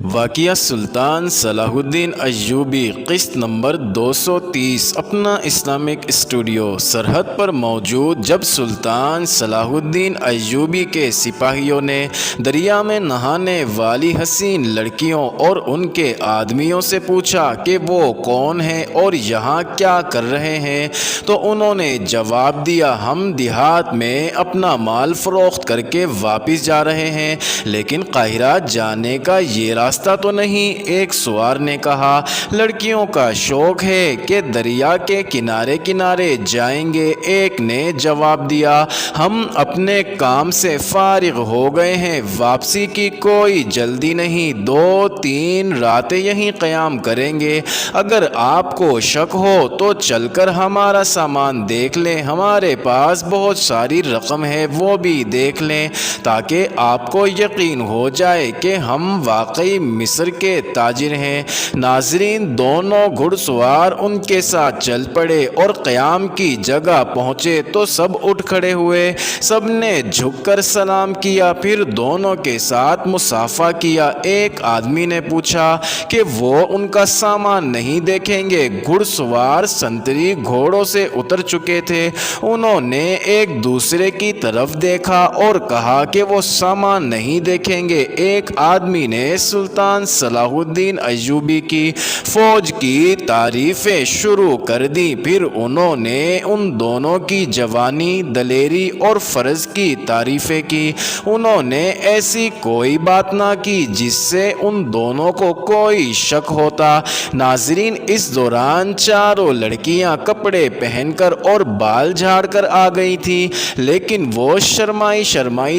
واقعہ سلطان صلاح الدین ایوبی قسط نمبر 230 اپنا اسلامک اسٹوڈیو سرحد پر موجود جب سلطان صلاح الدین ایوبی کے سپاہیوں نے دریا میں نہانے والی حسین لڑکیوں اور ان کے آدمیوں سے پوچھا کہ وہ کون ہیں اور یہاں کیا کر رہے ہیں، تو انہوں نے جواب دیا ہم دیہات میں اپنا مال فروخت کر کے واپس جا رہے ہیں، لیکن قاہرہ جانے کا یہ راستہ تو نہیں۔ ایک سوار نے کہا لڑکیوں کا شوق ہے کہ دریا کے کنارے کنارے جائیں گے۔ ایک نے جواب دیا ہم اپنے کام سے فارغ ہو گئے ہیں، واپسی کی کوئی جلدی نہیں، 2-3 راتیں یہیں قیام کریں گے، اگر آپ کو شک ہو تو چل کر ہمارا سامان دیکھ لیں، ہمارے پاس بہت ساری رقم ہے وہ بھی دیکھ لیں تاکہ آپ کو یقین ہو جائے کہ ہم واقعی مصر کے تاجر ہیں۔ ناظرین، دونوں گھڑ سوار ان کے ساتھ چل پڑے اور قیام کی جگہ پہنچے تو سب اٹھ کھڑے ہوئے، سب نے جھک کر سلام کیا، پھر دونوں کے ساتھ مصافحہ کیا۔ ایک آدمی نے پوچھا کہ وہ ان کا سامان نہیں دیکھیں گے؟ گھڑ سوار سنتری گھوڑوں سے اتر چکے تھے، انہوں نے ایک دوسرے کی طرف دیکھا اور کہا کہ وہ سامان نہیں دیکھیں گے۔ ایک آدمی نے سلطان صلاح الدین ایوبی کی فوج کی تعریفیں شروع کر دی، پھر انہوں نے ان دونوں کی جوانی، دلیری اور فرض کی تعریفیں کی۔ انہوں نے ایسی کوئی بات نہ کی جس سے ان دونوں کو کوئی شک ہوتا۔ ناظرین، اس دوران چاروں لڑکیاں کپڑے پہن کر اور بال جھاڑ کر آ گئی تھیں، لیکن وہ شرمائی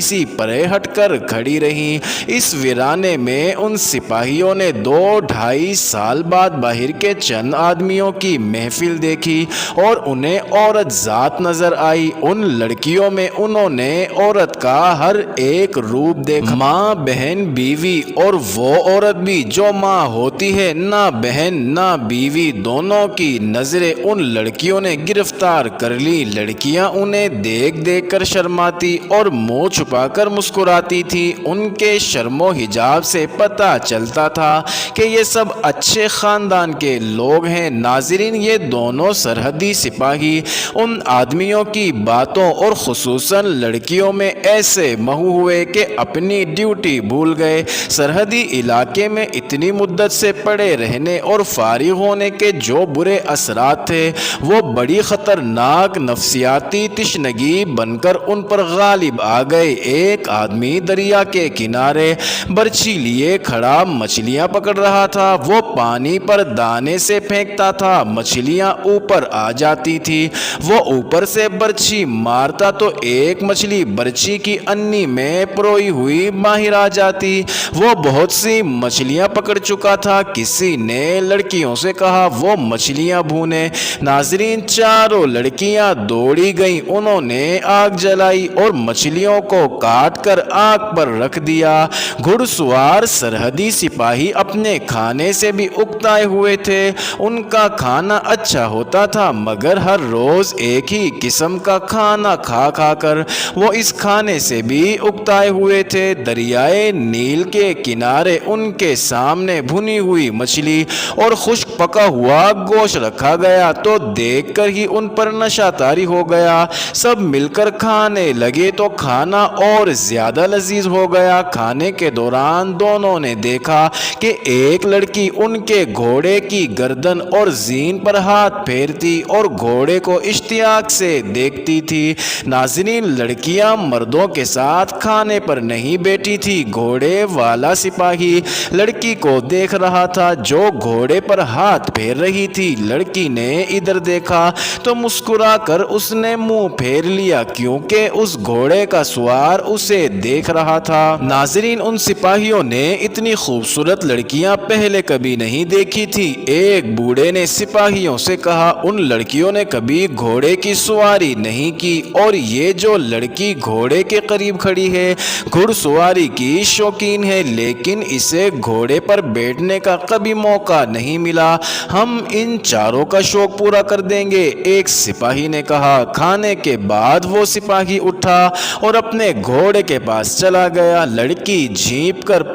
سی پرے ہٹ کر کھڑی رہیں۔ اس ویرانے میں ان سپاہیوں نے 2-2.5 سال بعد باہر کے چند آدمیوں کی محفل دیکھی اور انہیں عورت ذات نظر آئی۔ ان لڑکیوں میں انہوں نے عورت کا ہر ایک روپ دیکھا، ماں، بہن، بیوی، اور وہ عورت بھی جو ماں ہوتی ہے، نہ بہن نہ بیوی، دونوں کی نظریں ان لڑکیوں نے گرفتار کر لی۔ لڑکیاں انہیں دیکھ دیکھ کر شرماتی اور منہ چھپا کر مسکراتی تھی، ان کے شرم و حجاب سے پتہ چلتا تھا کہ یہ سب اچھے خاندان کے لوگ ہیں۔ ناظرین، یہ دونوں سرحدی سپاہی ان آدمیوں کی باتوں اور خصوصاً لڑکیوں میں ایسے مہو ہوئے کہ اپنی ڈیوٹی بھول گئے۔ سرحدی علاقے میں اتنی مدت سے پڑے رہنے اور فارغ ہونے کے جو برے اثرات تھے وہ بڑی خطرناک نفسیاتی تشنگی بن کر ان پر غالب آ گئے۔ ایک آدمی دریا کے کنارے برچھی لیے کھڑا مچھلیاں پکڑ رہا تھا، وہ پانی پر دانے سے پھینکتا تھا، مچھلیاں اوپر آ جاتی تھی، وہ اوپر سے برچھی مارتا تو ایک مچھلی برچھی کی انی میں پروئی ہوئی باہر آ جاتی۔ وہ بہت سی مچھلیاں پکڑ چکا تھا، کسی نے لڑکیوں سے کہا وہ مچھلیاں بھونے۔ ناظرین، چاروں لڑکیاں دوڑی گئیں، انہوں نے آگ جلائی اور مچھلیوں کو کاٹ کر آگ پر رکھ دیا۔ گھڑ سوار سرحدی سپاہی اپنے کھانے سے بھی اکتائے ہوئے تھے، ان کا کھانا اچھا ہوتا تھا مگر ہر روز ایک ہی قسم کا کھانا کھا کھا کر وہ اس کھانے سے بھی اکتائے ہوئے تھے۔ دریائے نیل کے کنارے ان کے سامنے بھنی ہوئی مچھلی اور خشک پکا ہوا گوشت رکھا گیا تو دیکھ کر ہی ان پر نشہ طاری ہو گیا۔ سب مل کر کھانے لگے تو کھانا اور زیادہ لذیذ ہو گیا۔ کھانے کے دوران دونوں نے دیکھا کہ ایک لڑکی ان کے گھوڑے کی گردن اور زین پر ہاتھ پھیرتی اور گھوڑے کو اشتیاق سے دیکھتی تھی۔ ناظرین، لڑکیاں مردوں کے ساتھ کھانے پر نہیں بیٹھی تھی، گھوڑے والا سپاہی لڑکی کو دیکھ رہا تھا جو گھوڑے پر ہاتھ پھیر رہی تھی۔ لڑکی نے ادھر دیکھا تو مسکرا کر اس نے منہ پھیر لیا کیونکہ اس گھوڑے کا سوار اسے دیکھ رہا تھا۔ ناظرین، ان سپاہیوں نے اتنی خوبصورت لڑکیاں پہلے کبھی نہیں دیکھی تھی۔ ایک بوڑھے نے سپاہیوں سے کہا ان لڑکیوں نے کبھی گھوڑے کی سواری نہیں کی اور یہ جو لڑکی گھوڑے کے قریب کھڑی ہے گھڑ سواری کی شوقین ہے، لیکن اسے گھوڑے پر بیٹھنے کا کبھی موقع نہیں ملا، ہم ان چاروں کا شوق پورا کر دیں گے۔ ایک سپاہی نے کہا۔ کھانے کے بعد وہ سپاہی اٹھا اور اپنے گھوڑے کے پاس چلا گیا، لڑکی جھیپ کر